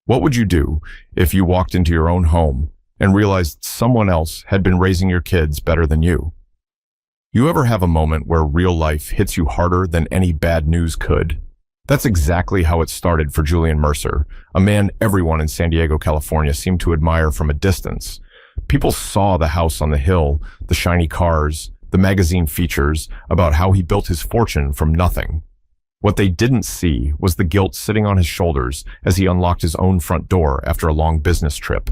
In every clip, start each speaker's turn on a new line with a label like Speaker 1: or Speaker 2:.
Speaker 1: What would you do if you walked into your own home and realized someone else had been raising your kids better than you? You ever have a moment where real life hits you harder than any bad news could? That's exactly how it started for Julian Mercer, a man everyone in San Diego, California seemed to admire from a distance. People saw the house on the hill, the shiny cars, the magazine features about how he built his fortune from nothing. What they didn't see was the guilt sitting on his shoulders as he unlocked his own front door after a long business trip.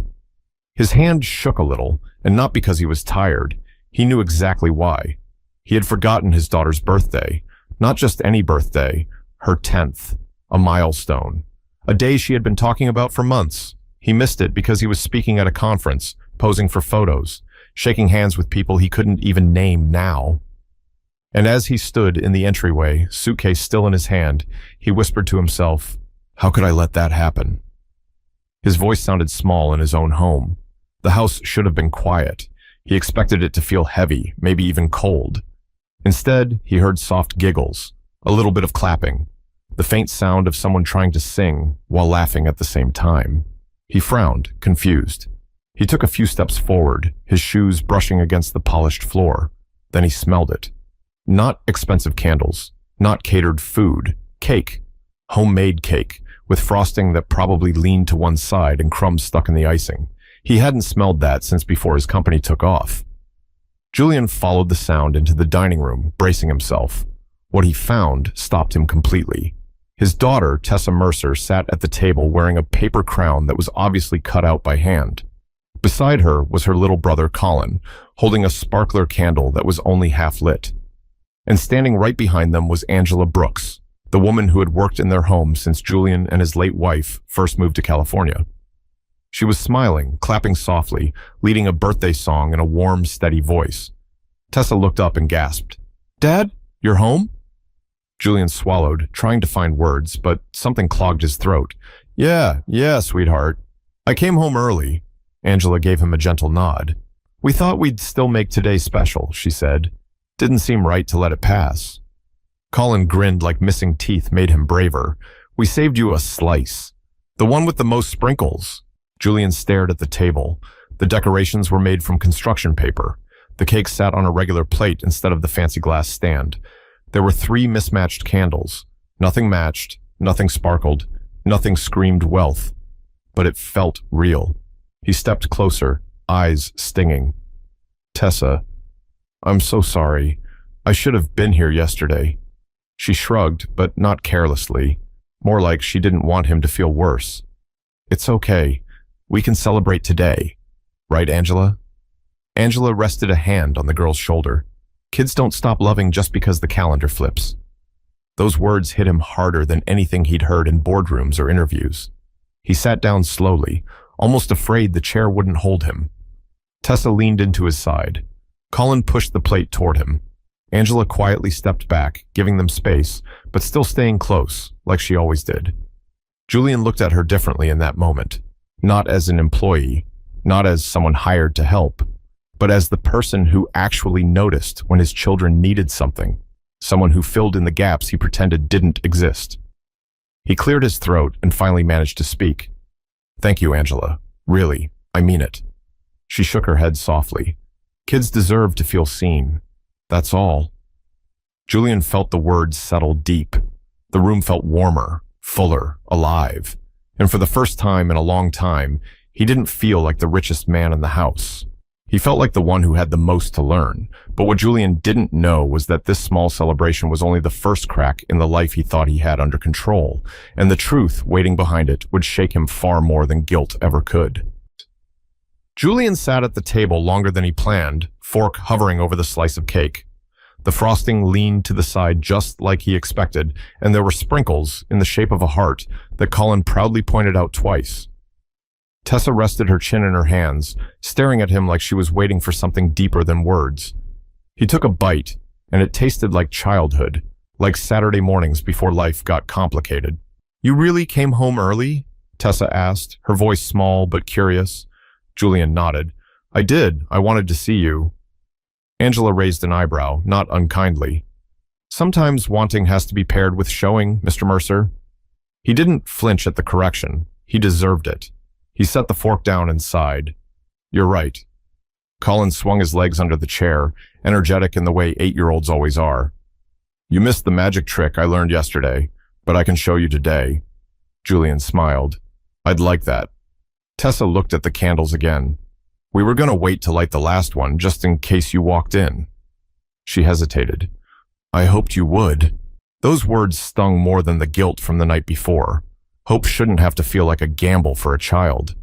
Speaker 1: His hand shook a little, and not because he was tired. He knew exactly why. He had forgotten his daughter's birthday, not just any birthday, her 10th, a milestone, a day she had been talking about for months. He missed it because he was speaking at a conference, posing for photos, shaking hands with people he couldn't even name now. And as he stood in the entryway, suitcase still in his hand, he whispered to himself, "How could I let that happen?" His voice sounded small in his own home. The house should have been quiet. He expected it to feel heavy, maybe even cold. Instead, he heard soft giggles, a little bit of clapping, the faint sound of someone trying to sing while laughing at the same time. He frowned, confused. He took a few steps forward, his shoes brushing against the polished floor. Then he smelled it. Not expensive candles, not catered food, cake, homemade cake, with frosting that probably leaned to one side and crumbs stuck in the icing. He hadn't smelled that since before his company took off. Julian followed the sound into the dining room, bracing himself. What he found stopped him completely. His daughter, Tessa Mercer, sat at the table wearing a paper crown that was obviously cut out by hand. Beside her was her little brother, Colin, holding a sparkler candle that was only half lit. And standing right behind them was Angela Brooks, the woman who had worked in their home since Julian and his late wife first moved to California. She was smiling, clapping softly, leading a birthday song in a warm, steady voice. Tessa looked up and gasped, "Dad, you're home?" Julian swallowed, trying to find words, but something clogged his throat. Yeah, sweetheart. I came home early." Angela gave him a gentle nod. "We thought we'd still make today special," she said. "Didn't seem right to let it pass." Colin grinned like missing teeth made him braver. "We saved you a slice. The one with the most sprinkles." Julian stared at the table. The decorations were made from construction paper. The cake sat on a regular plate instead of the fancy glass stand. There were 3 mismatched candles. Nothing matched, nothing sparkled, nothing screamed wealth. But it felt real. He stepped closer, eyes stinging. "Tessa, I'm so sorry. I should have been here yesterday." She shrugged, but not carelessly, more like she didn't want him to feel worse. "It's okay. We can celebrate today. Right, Angela?" Angela rested a hand on the girl's shoulder. Kids don't stop loving just because the calendar flips. Those words hit him harder than anything he'd heard in boardrooms or interviews. He sat down slowly, almost afraid the chair wouldn't hold him. Tessa leaned into his side. Colin pushed the plate toward him. Angela quietly stepped back, giving them space, but still staying close, like she always did. Julian looked at her differently in that moment, not as an employee, not as someone hired to help, but as the person who actually noticed when his children needed something, someone who filled in the gaps he pretended didn't exist. He cleared his throat and finally managed to speak. "Thank you, Angela. Really, I mean it." She shook her head softly. "Kids deserve to feel seen. That's all." Julian felt the words settle deep. The room felt warmer, fuller, alive. And for the first time in a long time, he didn't feel like the richest man in the house. He felt like the one who had the most to learn, but what Julian didn't know was that this small celebration was only the first crack in the life he thought he had under control, and the truth waiting behind it would shake him far more than guilt ever could. Julian sat at the table longer than he planned, fork hovering over the slice of cake. The frosting leaned to the side just like he expected, and there were sprinkles in the shape of a heart that Colin proudly pointed out twice. Tessa rested her chin in her hands, staring at him like she was waiting for something deeper than words. He took a bite, and it tasted like childhood, like Saturday mornings before life got complicated. "You really came home early?" Tessa asked, her voice small but curious. Julian nodded. "I did. I wanted to see you." Angela raised an eyebrow, not unkindly. "Sometimes wanting has to be paired with showing, Mr. Mercer." He didn't flinch at the correction. He deserved it. He set the fork down and sighed. You're right. Colin swung his legs under the chair, energetic in the way 8-year-olds always are. You missed the magic trick I learned yesterday, but I can show you today. Julian smiled. I'd like that. Tessa looked at the candles again. We were going to wait to light the last one just in case you walked in. She hesitated. I hoped you would. Those words stung more than the guilt from the night before. Hope shouldn't have to feel like a gamble for a child.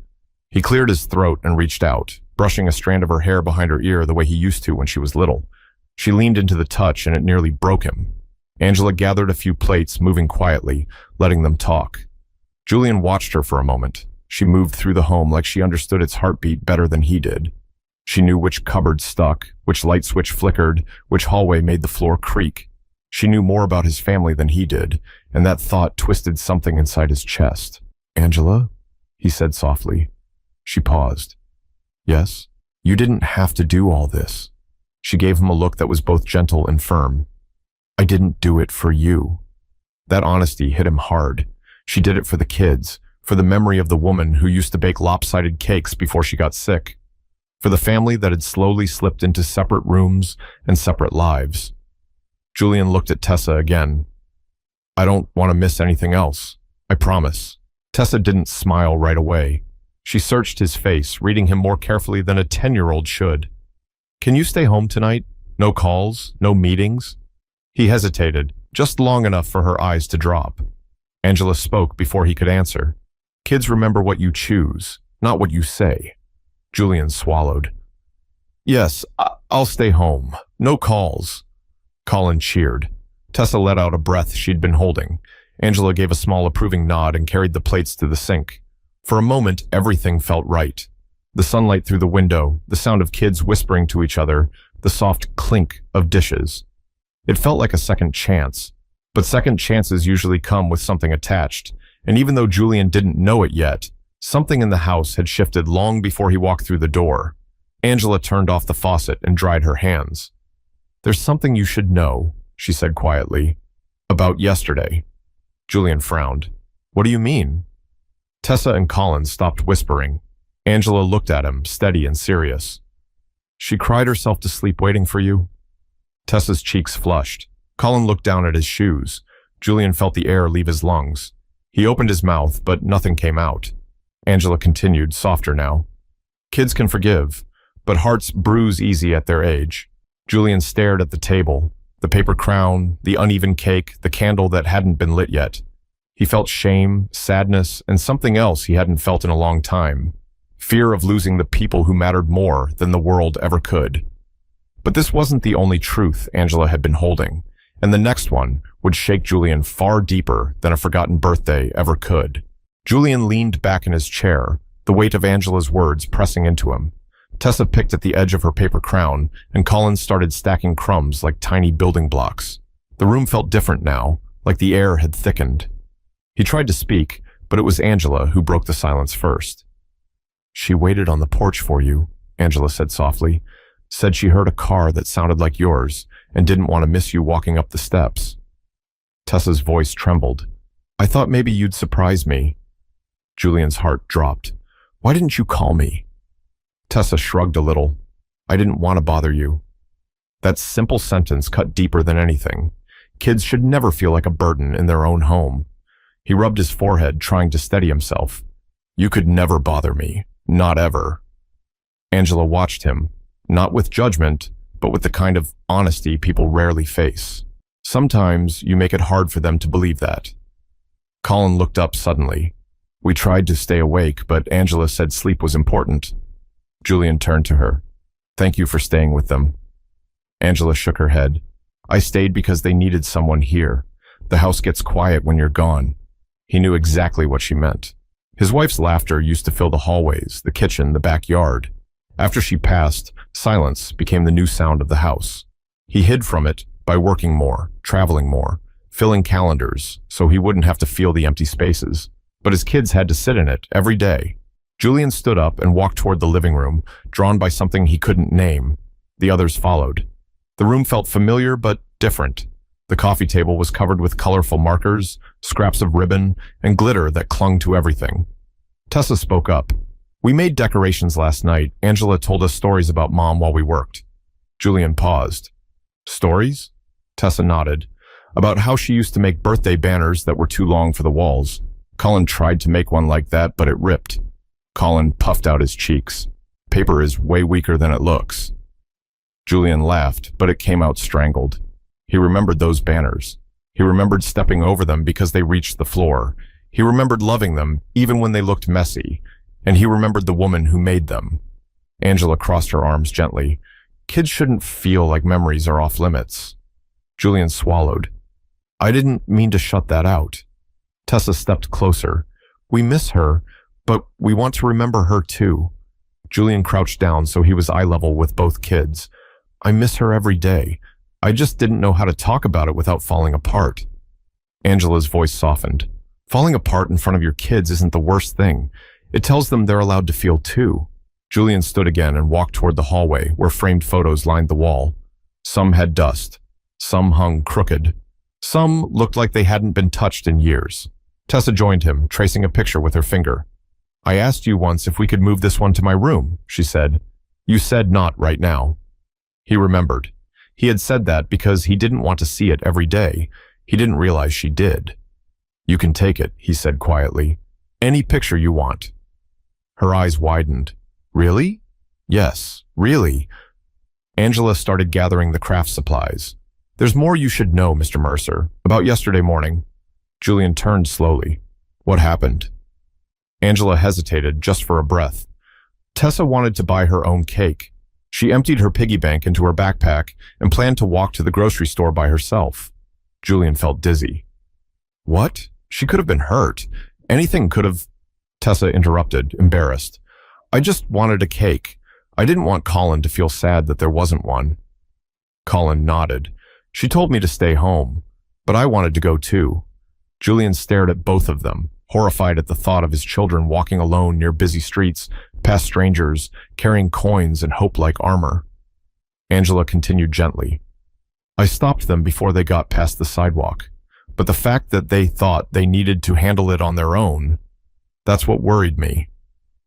Speaker 1: He cleared his throat and reached out, brushing a strand of her hair behind her ear the way he used to when she was little. She leaned into the touch and it nearly broke him. Angela gathered a few plates, moving quietly, letting them talk. Julian watched her for a moment. She moved through the home like she understood its heartbeat better than he did. She knew which cupboard stuck, which light switch flickered, which hallway made the floor creak. She knew more about his family than he did, and that thought twisted something inside his chest. Angela? He said softly. She paused. Yes? You didn't have to do all this. She gave him a look that was both gentle and firm. I didn't do it for you. That honesty hit him hard. She did it for the kids, for the memory of the woman who used to bake lopsided cakes before she got sick, for the family that had slowly slipped into separate rooms and separate lives. Julian looked at Tessa again. I don't want to miss anything else. I promise. Tessa didn't smile right away. She searched his face, reading him more carefully than a 10-year-old should. Can you stay home tonight? No calls? No meetings? He hesitated, just long enough for her eyes to drop. Angela spoke before he could answer. Kids remember what you choose, not what you say. Julian swallowed. Yes, I'll stay home. No calls. Colin cheered. Tessa let out a breath she'd been holding. Angela gave a small approving nod and carried the plates to the sink. For a moment, everything felt right. The sunlight through the window, the sound of kids whispering to each other, the soft clink of dishes. It felt like a second chance. But second chances usually come with something attached, and even though Julian didn't know it yet, something in the house had shifted long before he walked through the door. Angela turned off the faucet and dried her hands. There's something you should know, she said quietly. About yesterday. Julian frowned. What do you mean? Tessa and Colin stopped whispering. Angela looked at him, steady and serious. She cried herself to sleep waiting for you? Tessa's cheeks flushed. Colin looked down at his shoes. Julian felt the air leave his lungs. He opened his mouth, but nothing came out. Angela continued, softer now. Kids can forgive, but hearts bruise easy at their age. Julian stared at the table, the paper crown, the uneven cake, the candle that hadn't been lit yet. He felt shame, sadness, and something else he hadn't felt in a long time. Fear of losing the people who mattered more than the world ever could. But this wasn't the only truth Angela had been holding. And the next one would shake Julian far deeper than a forgotten birthday ever could. Julian leaned back in his chair, the weight of Angela's words pressing into him. Tessa picked at the edge of her paper crown, and Colin started stacking crumbs like tiny building blocks. The room felt different now, like the air had thickened. He tried to speak, but it was Angela who broke the silence first. She waited on the porch for you, Angela said softly. Said she heard a car that sounded like yours and didn't want to miss you walking up the steps. Tessa's voice trembled. I thought maybe you'd surprise me. Julian's heart dropped. Why didn't you call me? Tessa shrugged a little. I didn't want to bother you. That simple sentence cut deeper than anything. Kids should never feel like a burden in their own home. He rubbed his forehead, trying to steady himself. You could never bother me. Not ever. Angela watched him. Not with judgment, but with the kind of honesty people rarely face. Sometimes you make it hard for them to believe that. Colin looked up suddenly. We tried to stay awake, but Angela said sleep was important. Julian turned to her. Thank you for staying with them. Angela shook her head. I stayed because they needed someone here. The house gets quiet when you're gone. He knew exactly what she meant. His wife's laughter used to fill the hallways, the kitchen, the backyard. After she passed, silence became the new sound of the house. He hid from it by working more, traveling more, filling calendars so he wouldn't have to feel the empty spaces. But his kids had to sit in it every day. Julian stood up and walked toward the living room, drawn by something he couldn't name. The others followed. The room felt familiar but different. The coffee table was covered with colorful markers, scraps of ribbon, and glitter that clung to everything. Tessa spoke up. We made decorations last night. Angela told us stories about Mom while we worked. Julian paused. Stories? Tessa nodded. About how she used to make birthday banners that were too long for the walls. Colin tried to make one like that, but it ripped. Colin puffed out his cheeks. Paper is way weaker than it looks. Julian laughed, but it came out strangled. He remembered those banners. He remembered stepping over them because they reached the floor. He remembered loving them, even when they looked messy. And he remembered the woman who made them. Angela crossed her arms gently. Kids shouldn't feel like memories are off limits. Julian swallowed. I didn't mean to shut that out. Tessa stepped closer. We miss her, but we want to remember her too. Julian crouched down so he was eye level with both kids. I miss her every day. I just didn't know how to talk about it without falling apart. Angela's voice softened. Falling apart in front of your kids isn't the worst thing. It tells them they're allowed to feel too. Julian stood again and walked toward the hallway where framed photos lined the wall. Some had dust. Some hung crooked. Some looked like they hadn't been touched in years. Tessa joined him, tracing a picture with her finger. I asked you once if we could move this one to my room, she said. You said not right now. He remembered. He had said that because he didn't want to see it every day. He didn't realize she did. You can take it, he said quietly. Any picture you want. Her eyes widened. Really? Yes, really. Angela started gathering the craft supplies. There's more you should know, Mr. Mercer, about yesterday morning. Julian turned slowly. What happened? Angela hesitated just for a breath. Tessa wanted to buy her own cake. She emptied her piggy bank into her backpack and planned to walk to the grocery store by herself. Julian felt dizzy. What? She could have been hurt. Anything could have... Tessa interrupted, embarrassed. I just wanted a cake. I didn't want Colin to feel sad that there wasn't one. Colin nodded. She told me to stay home, but I wanted to go too. Julian stared at both of them, horrified at the thought of his children walking alone near busy streets, past strangers, carrying coins and hope-like armor. Angela continued gently. I stopped them before they got past the sidewalk, but the fact that they thought they needed to handle it on their own, that's what worried me.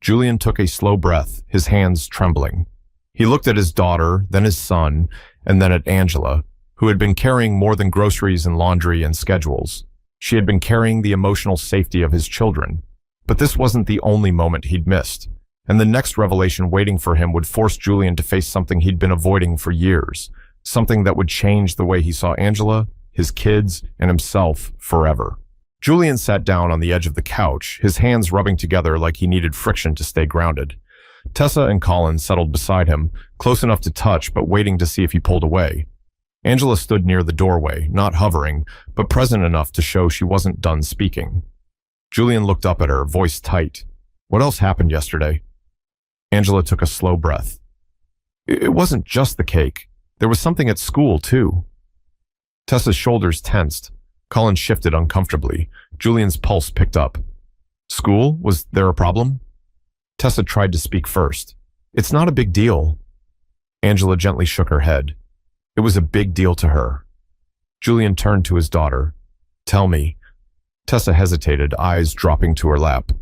Speaker 1: Julian took a slow breath, his hands trembling. He looked at his daughter, then his son, and then at Angela, who had been carrying more than groceries and laundry and schedules. She had been carrying the emotional safety of his children. But this wasn't the only moment he'd missed, and the next revelation waiting for him would force Julian to face something he'd been avoiding for years, something that would change the way he saw Angela, his kids, and himself forever. Julian sat down on the edge of the couch, his hands rubbing together like he needed friction to stay grounded. Tessa and Colin settled beside him, close enough to touch but waiting to see if he pulled away. Angela stood near the doorway, not hovering, but present enough to show she wasn't done speaking. Julian looked up at her, voice tight. What else happened yesterday? Angela took a slow breath. It wasn't just the cake. There was something at school, too. Tessa's shoulders tensed. Colin shifted uncomfortably. Julian's pulse picked up. School? Was there a problem? Tessa tried to speak first. It's not a big deal. Angela gently shook her head. It was a big deal to her. Julian turned to his daughter. Tell me. Tessa hesitated, eyes dropping to her lap.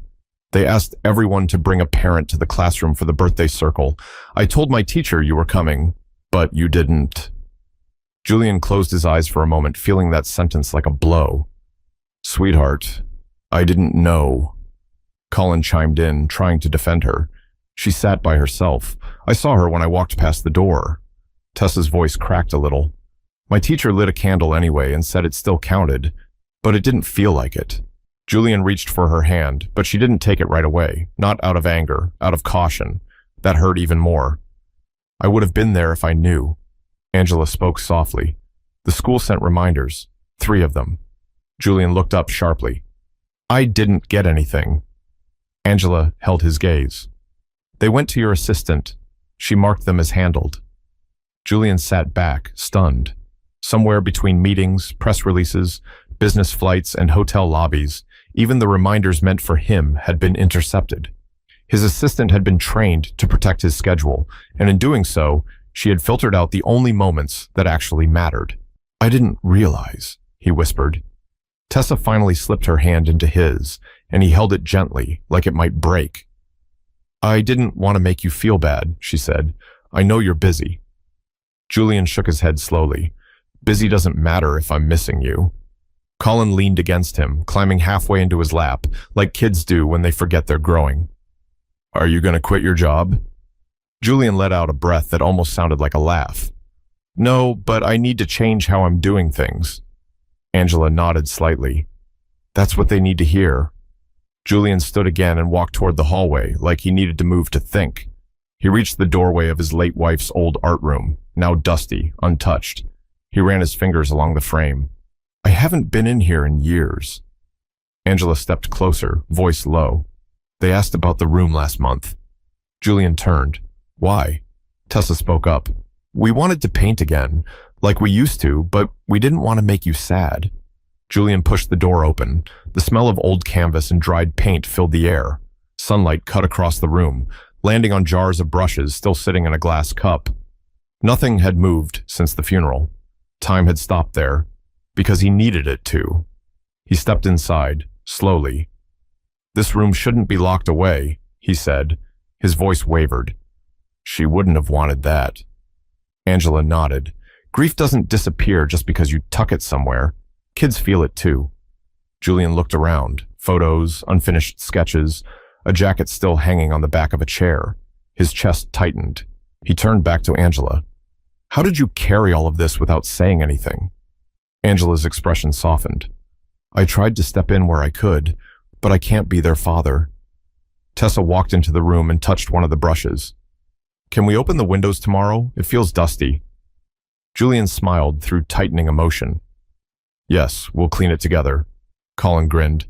Speaker 1: They asked everyone to bring a parent to the classroom for the birthday circle. I told my teacher you were coming, but you didn't. Julian closed his eyes for a moment, feeling that sentence like a blow. Sweetheart, I didn't know. Colin chimed in, trying to defend her. She sat by herself. I saw her when I walked past the door. Tessa's voice cracked a little. My teacher lit a candle anyway and said it still counted, but it didn't feel like it. Julian reached for her hand, but she didn't take it right away, not out of anger, out of caution. That hurt even more. I would have been there if I knew. Angela spoke softly. The school sent reminders, 3 of them. Julian looked up sharply. I didn't get anything. Angela held his gaze. They went to your assistant. She marked them as handled. Julian sat back, stunned. Somewhere between meetings, press releases, business flights, and hotel lobbies, even the reminders meant for him had been intercepted. His assistant had been trained to protect his schedule, and in doing so, she had filtered out the only moments that actually mattered. I didn't realize, he whispered. Tessa finally slipped her hand into his, and he held it gently, like it might break. "I didn't want to make you feel bad," she said. "I know you're busy." Julian shook his head slowly. "Busy doesn't matter if I'm missing you." Colin leaned against him, climbing halfway into his lap, like kids do when they forget they're growing. "Are you going to quit your job?" Julian let out a breath that almost sounded like a laugh. "No, but I need to change how I'm doing things." Angela nodded slightly. "That's what they need to hear." Julian stood again and walked toward the hallway, like he needed to move to think. He reached the doorway of his late wife's old art room, now dusty, untouched. He ran his fingers along the frame. "I haven't been in here in years." Angela stepped closer, voice low. "They asked about the room last month." Julian turned. "Why?" Tessa spoke up. "We wanted to paint again, like we used to, but we didn't want to make you sad." Julian pushed the door open. The smell of old canvas and dried paint filled the air. Sunlight cut across the room, landing on jars of brushes still sitting in a glass cup. Nothing had moved since the funeral. Time had stopped there, because he needed it to. He stepped inside, slowly. "This room shouldn't be locked away," he said. His voice wavered. "She wouldn't have wanted that." Angela nodded. "Grief doesn't disappear just because you tuck it somewhere. Kids feel it too." Julian looked around. Photos, unfinished sketches, a jacket still hanging on the back of a chair. His chest tightened. He turned back to Angela. "How did you carry all of this without saying anything?" Angela's expression softened. "I tried to step in where I could, but I can't be their father." Tessa walked into the room and touched one of the brushes. "Can we open the windows tomorrow? It feels dusty." Julian smiled through tightening emotion. "Yes, we'll clean it together." Colin grinned.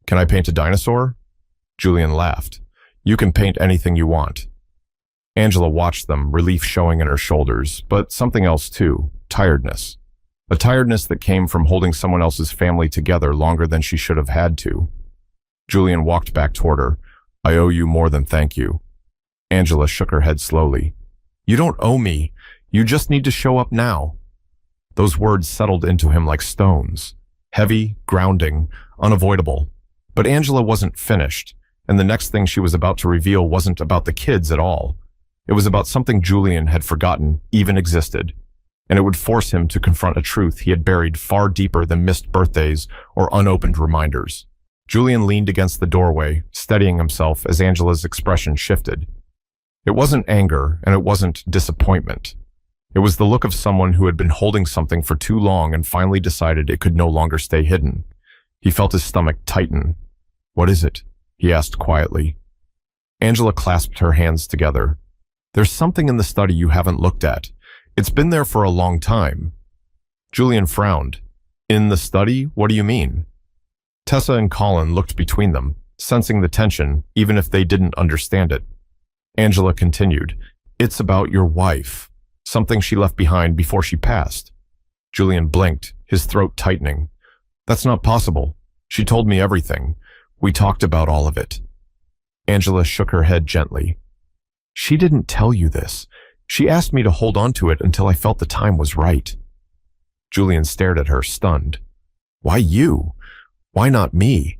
Speaker 1: "Can I paint a dinosaur?" Julian laughed. "You can paint anything you want." Angela watched them, relief showing in her shoulders, but something else too, tiredness. A tiredness that came from holding someone else's family together longer than she should have had to. Julian walked back toward her. "I owe you more than thank you." Angela shook her head slowly. "You don't owe me. You just need to show up now." Those words settled into him like stones. Heavy, grounding, unavoidable. But Angela wasn't finished, and the next thing she was about to reveal wasn't about the kids at all. It was about something Julian had forgotten even existed, and it would force him to confront a truth he had buried far deeper than missed birthdays or unopened reminders. Julian leaned against the doorway, steadying himself as Angela's expression shifted. It wasn't anger, and it wasn't disappointment. It was the look of someone who had been holding something for too long and finally decided it could no longer stay hidden. He felt his stomach tighten. "What is it?" he asked quietly. Angela clasped her hands together. "There's something in the study you haven't looked at. It's been there for a long time." Julian frowned. "In the study? What do you mean?" Tessa and Colin looked between them, sensing the tension, even if they didn't understand it. Angela continued. "It's about your wife. Something she left behind before she passed." Julian blinked, his throat tightening. "That's not possible. She told me everything. We talked about all of it." Angela shook her head gently. "She didn't tell you this. She asked me to hold on to it until I felt the time was right." Julian stared at her, stunned. "Why you? Why not me?"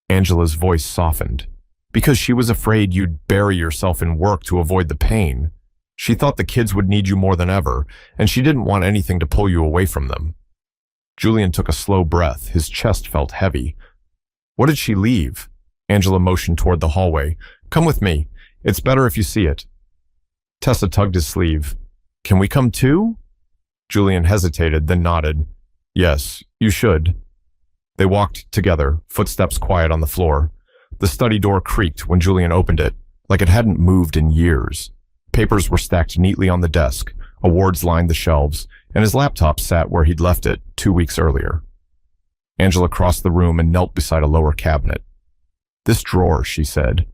Speaker 1: Angela's voice softened. "Because she was afraid you'd bury yourself in work to avoid the pain. She thought the kids would need you more than ever, and she didn't want anything to pull you away from them." Julian took a slow breath. His chest felt heavy. "What did she leave?" Angela motioned toward the hallway. "Come with me. It's better if you see it." Tessa tugged his sleeve. "Can we come too?" Julian hesitated, then nodded. "Yes, you should." They walked together, footsteps quiet on the floor. The study door creaked when Julian opened it, like it hadn't moved in years. Papers were stacked neatly on the desk, awards lined the shelves, and his laptop sat where he'd left it 2 weeks earlier. Angela crossed the room and knelt beside a lower cabinet. "This drawer," she said.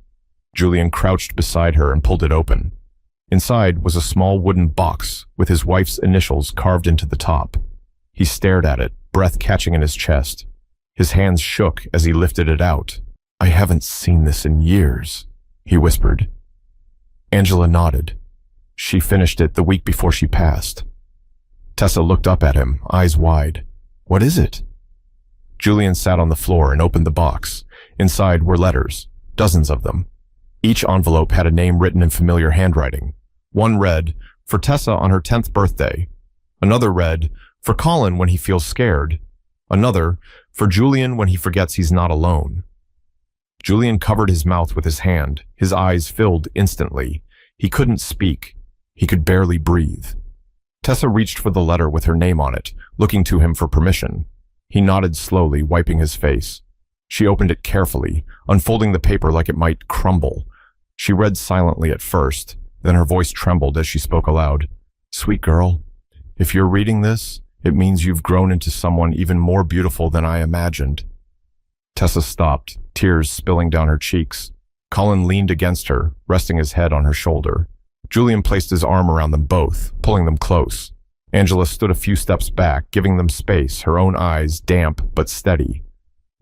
Speaker 1: Julian crouched beside her and pulled it open. Inside was a small wooden box with his wife's initials carved into the top. He stared at it, breath catching in his chest. His hands shook as he lifted it out. "I haven't seen this in years," he whispered. Angela nodded. She finished it the week before she passed. Tessa looked up at him, eyes wide. "What is it?" Julian sat on the floor and opened the box. Inside were letters, dozens of them. Each envelope had a name written in familiar handwriting. One read, "For Tessa on her 10th birthday." Another read, "For Colin when he feels scared." Another, "For Julian when he forgets he's not alone." Julian covered his mouth with his hand. His eyes filled instantly. He couldn't speak. He could barely breathe. Tessa reached for the letter with her name on it, looking to him for permission. He nodded slowly, wiping his face. She opened it carefully, unfolding the paper like it might crumble. She read silently at first, then her voice trembled as she spoke aloud. "Sweet girl, if you're reading this, it means you've grown into someone even more beautiful than I imagined." Tessa stopped, tears spilling down her cheeks. Colin leaned against her, resting his head on her shoulder. Julian placed his arm around them both, pulling them close. Angela stood a few steps back, giving them space, her own eyes damp but steady.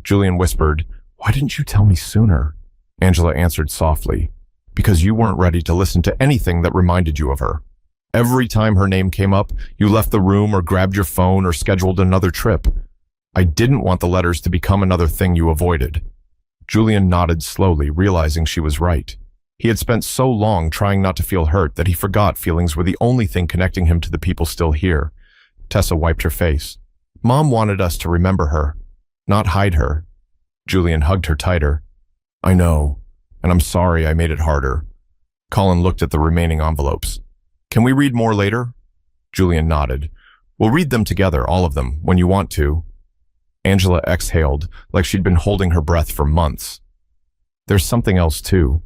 Speaker 1: Julian whispered, "Why didn't you tell me sooner?" Angela answered softly, "Because you weren't ready to listen to anything that reminded you of her. Every time her name came up, you left the room or grabbed your phone or scheduled another trip. I didn't want the letters to become another thing you avoided." Julian nodded slowly, realizing she was right. He had spent so long trying not to feel hurt that he forgot feelings were the only thing connecting him to the people still here. Tessa wiped her face. "Mom wanted us to remember her, not hide her." Julian hugged her tighter. "I know, and I'm sorry I made it harder." Colin looked at the remaining envelopes. "Can we read more later?" Julian nodded. "We'll read them together, all of them, when you want to." Angela exhaled, like she'd been holding her breath for months. "There's something else, too.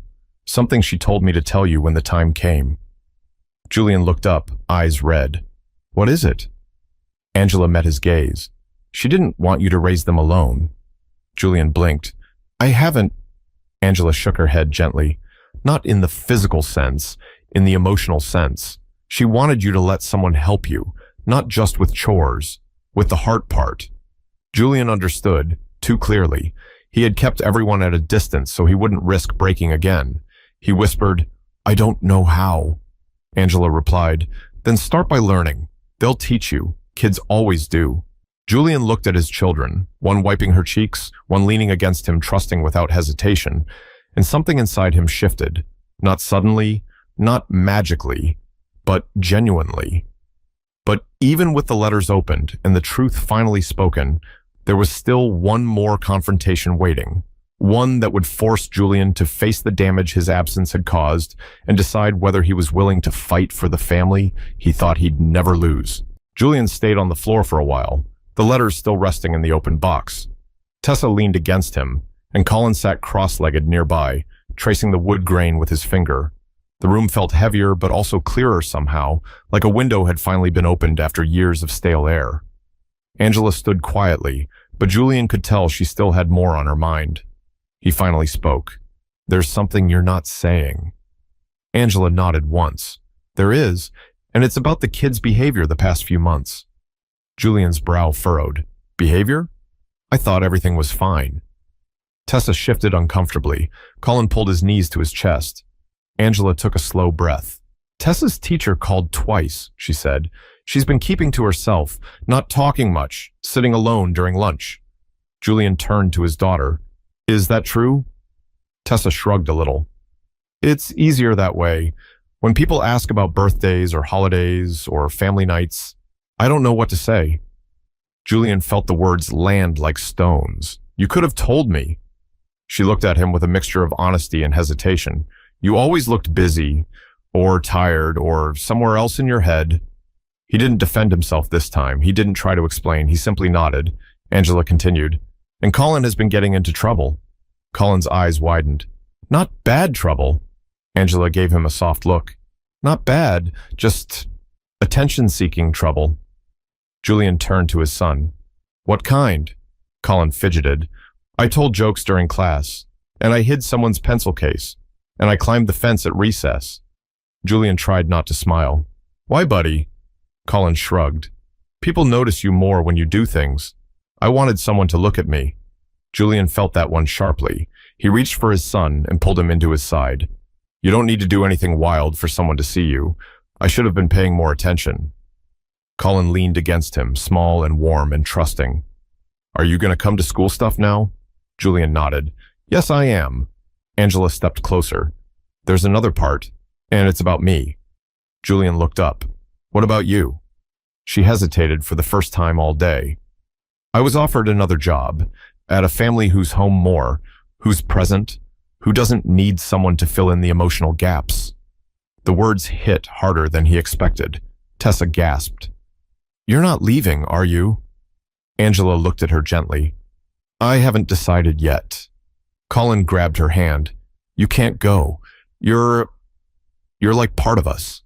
Speaker 1: Something she told me to tell you when the time came." Julian looked up, eyes red. "What is it?" Angela met his gaze. "She didn't want you to raise them alone." Julian blinked. "I haven't." Angela shook her head gently. "Not in the physical sense, in the emotional sense. She wanted you to let someone help you, not just with chores, with the heart part." Julian understood, too clearly. He had kept everyone at a distance so he wouldn't risk breaking again. He whispered, "I don't know how." Angela replied, "Then start by learning. They'll teach you. Kids always do." Julian looked at his children, one wiping her cheeks, one leaning against him, trusting without hesitation, and something inside him shifted. Not suddenly, not magically, but genuinely. But even with the letters opened and the truth finally spoken, there was still one more confrontation waiting. One that would force Julian to face the damage his absence had caused and decide whether he was willing to fight for the family he thought he'd never lose. Julian stayed on the floor for a while, the letters still resting in the open box. Tessa leaned against him, and Colin sat cross-legged nearby, tracing the wood grain with his finger. The room felt heavier but also clearer somehow, like a window had finally been opened after years of stale air. Angela stood quietly, but Julian could tell she still had more on her mind. He finally spoke. "There's something you're not saying." Angela nodded once. "There is, and it's about the kids' behavior the past few months." Julian's brow furrowed. "Behavior? I thought everything was fine." Tessa shifted uncomfortably. Colin pulled his knees to his chest. Angela took a slow breath. "Tessa's teacher called twice," she said. "She's been keeping to herself, not talking much, sitting alone during lunch." Julian turned to his daughter. "Is that true?" Tessa shrugged a little. "It's easier that way. When people ask about birthdays or holidays or family nights, I don't know what to say." Julian felt the words land like stones. "You could have told me." She looked at him with a mixture of honesty and hesitation. "You always looked busy, or tired, or somewhere else in your head." He didn't defend himself this time. He didn't try to explain. He simply nodded. Angela continued, "And Colin has been getting into trouble." Colin's eyes widened. "Not bad trouble." Angela gave him a soft look. "Not bad, just attention-seeking trouble." Julian turned to his son. "What kind?" Colin fidgeted. "I told jokes during class, and I hid someone's pencil case, and I climbed the fence at recess." Julian tried not to smile. "Why, buddy?" Colin shrugged. "People notice you more when you do things. I wanted someone to look at me." Julian felt that one sharply. He reached for his son and pulled him into his side. "You don't need to do anything wild for someone to see you. I should have been paying more attention." Colin leaned against him, small and warm and trusting. Are you going to come to school stuff now? Julian nodded. Yes, I am. Angela stepped closer. There's another part, and it's about me. Julian looked up. What about you? She hesitated for the first time all day. I was offered another job, at a family who's home more, who's present, who doesn't need someone to fill in the emotional gaps. The words hit harder than he expected. Tessa gasped. You're not leaving, are you? Angela looked at her gently. I haven't decided yet. Colin grabbed her hand. You can't go. You're like part of us.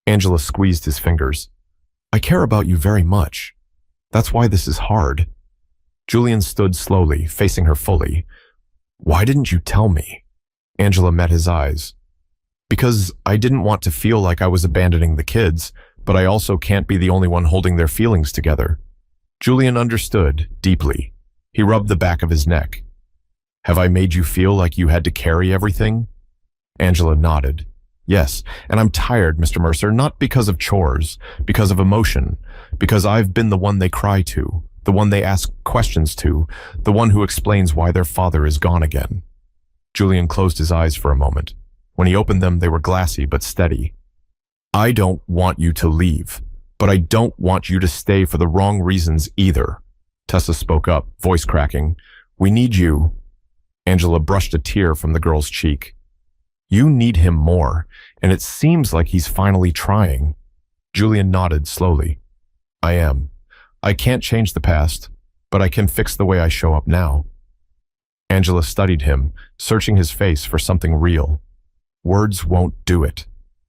Speaker 1: Angela squeezed his fingers. I care about you very much. That's why this is hard. Julian stood slowly, facing her fully. Why didn't you tell me? Angela met his eyes. Because I didn't want to feel like I was abandoning the kids, but I also can't be the only one holding their feelings together. Julian understood, deeply. He rubbed the back of his neck. Have I made you feel like you had to carry everything? Angela nodded. Yes, and I'm tired, Mr. Mercer, not because of chores, because of emotion, because I've been the one they cry to, the one they ask questions to, the one who explains why their father is gone again. Julian closed his eyes for a moment. When he opened them, they were glassy but steady. I don't want you to leave, but I don't want you to stay for the wrong reasons either. Tessa spoke up, voice cracking. We need you. Angela brushed a tear from the girl's cheek. You need him more, and it seems like he's finally trying. Julian nodded slowly. I am. I can't change the past, but I can fix the way I show up now. Angela studied him, searching his face for something real. Words won't do it.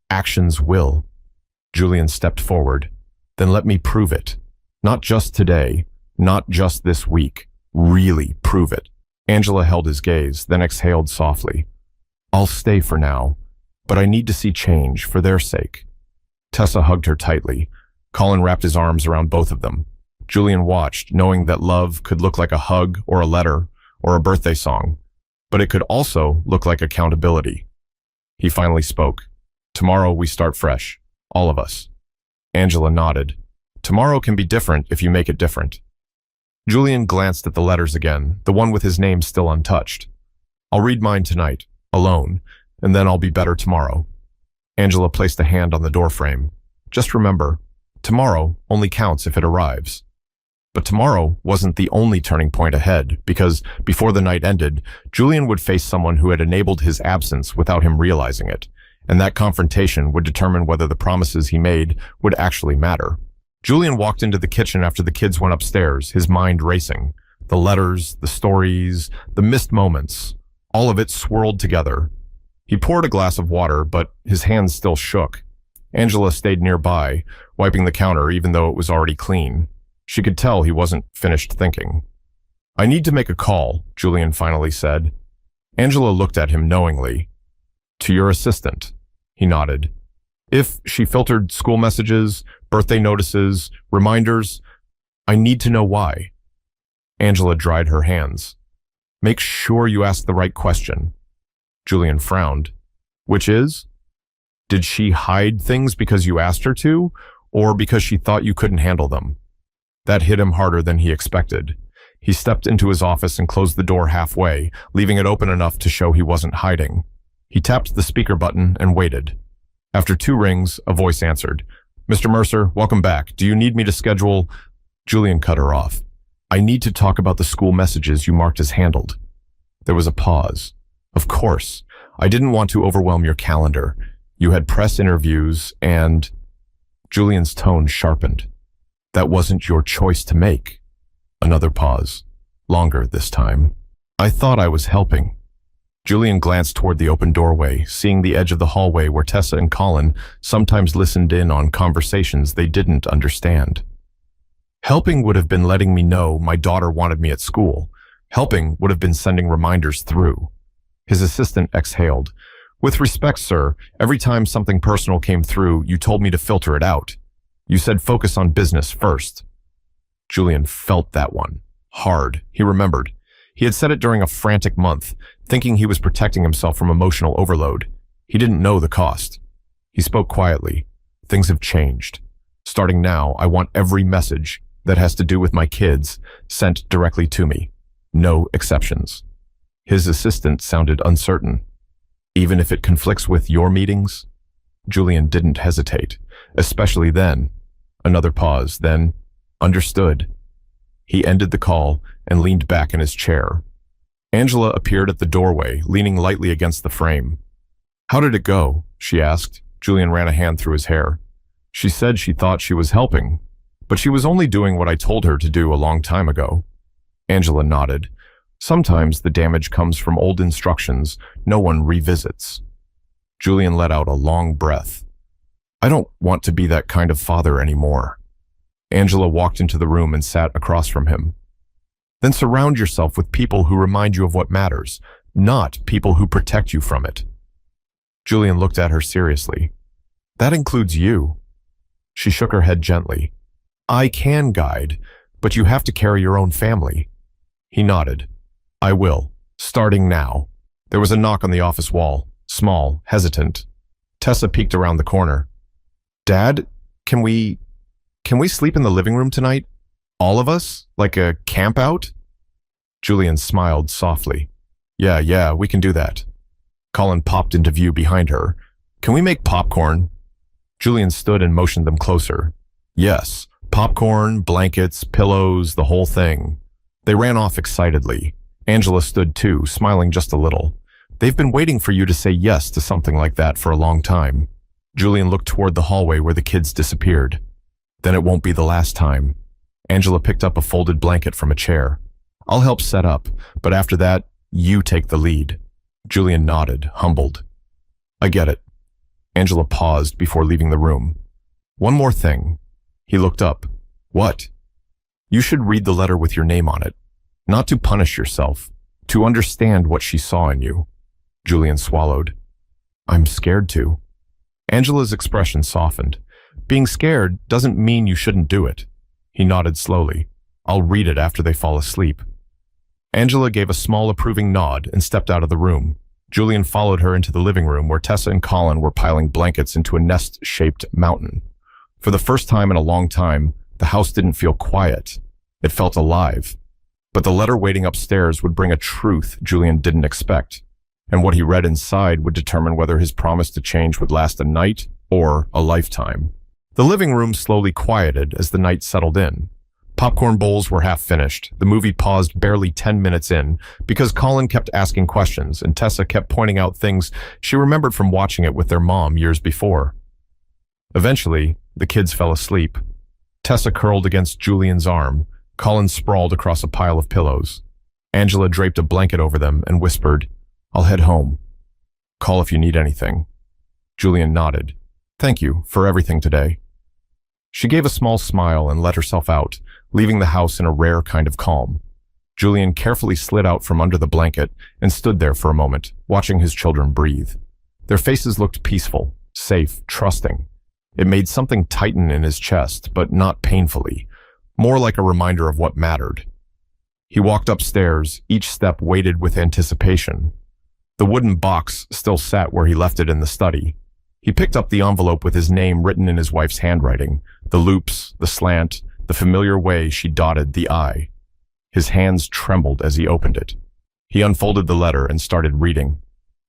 Speaker 1: Actions will. Julian stepped forward. Then let me prove it. Not just today, not just this week. Really prove it. Angela held his gaze, then exhaled softly. I'll stay for now, but I need to see change for their sake. Tessa hugged her tightly. Colin wrapped his arms around both of them. Julian watched, knowing that love could look like a hug or a letter or a birthday song, but it could also look like accountability. He finally spoke. Tomorrow we start fresh, all of us. Angela nodded. Tomorrow can be different if you make it different. Julian glanced at the letters again, the one with his name still untouched. I'll read mine tonight, alone, and then I'll be better tomorrow. Angela placed a hand on the doorframe. Just remember, tomorrow only counts if it arrives. But tomorrow wasn't the only turning point ahead, because before the night ended, Julian would face someone who had enabled his absence without him realizing it, and that confrontation would determine whether the promises he made would actually matter. Julian walked into the kitchen after the kids went upstairs, his mind racing. The letters, the stories, the missed moments, all of it swirled together. He poured a glass of water, but his hands still shook. Angela stayed nearby, wiping the counter even though it was already clean. She could tell he wasn't finished thinking. I need to make a call, Julian finally said. Angela looked at him knowingly. To your assistant, he nodded. If she filtered school messages, birthday notices, reminders, I need to know why. Angela dried her hands. Make sure you ask the right question. Julian frowned. Which is? Did she hide things because you asked her to, or because she thought you couldn't handle them? That hit him harder than he expected. He stepped into his office and closed the door halfway, leaving it open enough to show he wasn't hiding. He tapped the speaker button and waited. After 2 rings, a voice answered. Mr. Mercer, welcome back. Do you need me to schedule? Julian cut her off. I need to talk about the school messages you marked as handled. There was a pause. Of course. I didn't want to overwhelm your calendar. You had press interviews and... Julian's tone sharpened. That wasn't your choice to make. Another pause. Longer this time. I thought I was helping. Julian glanced toward the open doorway, seeing the edge of the hallway where Tessa and Colin sometimes listened in on conversations they didn't understand. Helping would have been letting me know my daughter wanted me at school. Helping would have been sending reminders through. His assistant exhaled. With respect, sir, every time something personal came through, you told me to filter it out. You said focus on business first. Julian felt that one. Hard, he remembered. He had said it during a frantic month, thinking he was protecting himself from emotional overload. He didn't know the cost. He spoke quietly. Things have changed. Starting now, I want every message, that has to do with my kids sent directly to me. No exceptions. His assistant sounded uncertain. Even if it conflicts with your meetings? Julian didn't hesitate, especially then. Another pause, then, understood. He ended the call and leaned back in his chair. Angela appeared at the doorway, leaning lightly against the frame. How did it go? She asked. Julian ran a hand through his hair. She said she thought she was helping, but she was only doing what I told her to do a long time ago. Angela nodded. Sometimes the damage comes from old instructions no one revisits. Julian let out a long breath. I don't want to be that kind of father anymore. Angela walked into the room and sat across from him. Then surround yourself with people who remind you of what matters, not people who protect you from it. Julian looked at her seriously. That includes you. She shook her head gently. I can guide, but you have to carry your own family. He nodded. I will, starting now. There was a knock on the office wall, small, hesitant. Tessa peeked around the corner. Dad, can we sleep in the living room tonight? All of us? Like a camp out? Julian smiled softly. Yeah, we can do that. Colin popped into view behind her. Can we make popcorn? Julian stood and motioned them closer. Yes, popcorn, blankets, pillows, the whole thing. They ran off excitedly. Angela stood too, smiling just a little. They've been waiting for you to say yes to something like that for a long time. Julian looked toward the hallway where the kids disappeared. Then it won't be the last time. Angela picked up a folded blanket from a chair. I'll help set up, but after that, you take the lead. Julian nodded, humbled. I get it. Angela paused before leaving the room. One more thing. He looked up. What? You should read the letter with your name on it. Not to punish yourself, to understand what she saw in you. Julian swallowed. I'm scared to. Angela's expression softened. Being scared doesn't mean you shouldn't do it. He nodded slowly. I'll read it after they fall asleep. Angela gave a small approving nod and stepped out of the room. Julian followed her into the living room where Tessa and Colin were piling blankets into a nest-shaped mountain. For the first time in a long time, the house didn't feel quiet. It felt alive. But the letter waiting upstairs would bring a truth Julian didn't expect, and what he read inside would determine whether his promise to change would last a night or a lifetime. The living room slowly quieted as the night settled in. Popcorn bowls were half finished. The movie paused barely 10 minutes in because Colin kept asking questions and Tessa kept pointing out things she remembered from watching it with their mom years before. Eventually, the kids fell asleep. Tessa curled against Julian's arm. Colin sprawled across a pile of pillows. Angela draped a blanket over them and whispered, I'll head home. Call if you need anything. Julian nodded. Thank you for everything today. She gave a small smile and let herself out, leaving the house in a rare kind of calm. Julian carefully slid out from under the blanket and stood there for a moment, watching his children breathe. Their faces looked peaceful, safe, trusting. It made something tighten in his chest, but not painfully, more like a reminder of what mattered. He walked upstairs, each step weighted with anticipation. The wooden box still sat where he left it in the study. He picked up the envelope with his name written in his wife's handwriting, the loops, the slant, the familiar way she dotted the I. His hands trembled as he opened it. He unfolded the letter and started reading.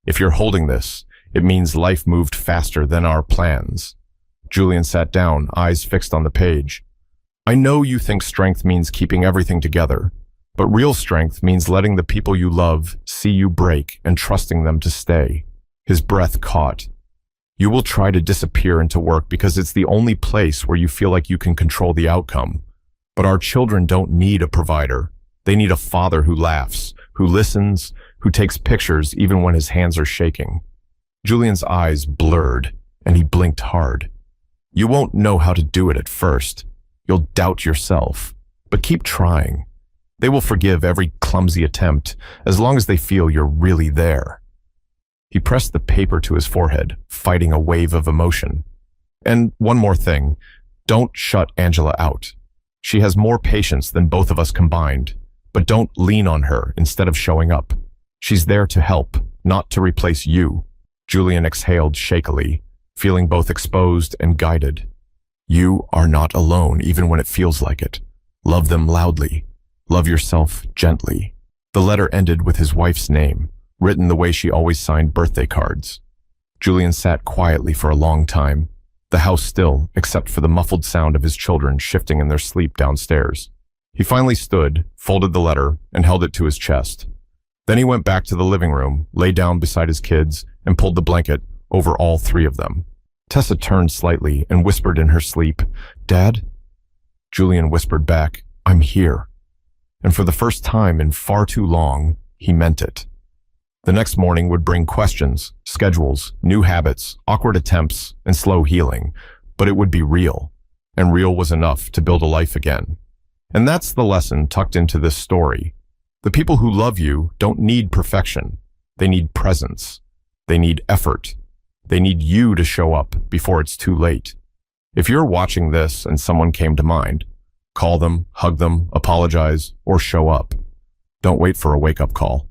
Speaker 1: If you're holding this, it means life moved faster than our plans. Julian sat down, eyes fixed on the page. I know you think strength means keeping everything together, but real strength means letting the people you love see you break and trusting them to stay. His breath caught. You will try to disappear into work because it's the only place where you feel like you can control the outcome. But our children don't need a provider. They need a father who laughs, who listens, who takes pictures even when his hands are shaking. Julian's eyes blurred, and he blinked hard. You won't know how to do it at first. You'll doubt yourself, but keep trying. They will forgive every clumsy attempt as long as they feel you're really there. He pressed the paper to his forehead, fighting a wave of emotion. And one more thing, don't shut Angela out. She has more patience than both of us combined, but don't lean on her instead of showing up. She's there to help, not to replace you. Julian exhaled shakily, feeling both exposed and guided. You are not alone even when it feels like it. Love them loudly. Love yourself gently. The letter ended with his wife's name, written the way she always signed birthday cards. Julian sat quietly for a long time, the house still except for the muffled sound of his children shifting in their sleep downstairs. He finally stood, folded the letter, and held it to his chest. Then he went back to the living room, lay down beside his kids, and pulled the blanket over all three of them. Tessa turned slightly and whispered in her sleep, "Dad?" Julian whispered back, "I'm here." And for the first time in far too long, he meant it. The next morning would bring questions, schedules, new habits, awkward attempts, and slow healing, but it would be real, and real was enough to build a life again. And that's the lesson tucked into this story. The people who love you don't need perfection. They need presence. They need effort. They need you to show up before it's too late. If you're watching this and someone came to mind, call them, hug them, apologize, or show up. Don't wait for a wake-up call.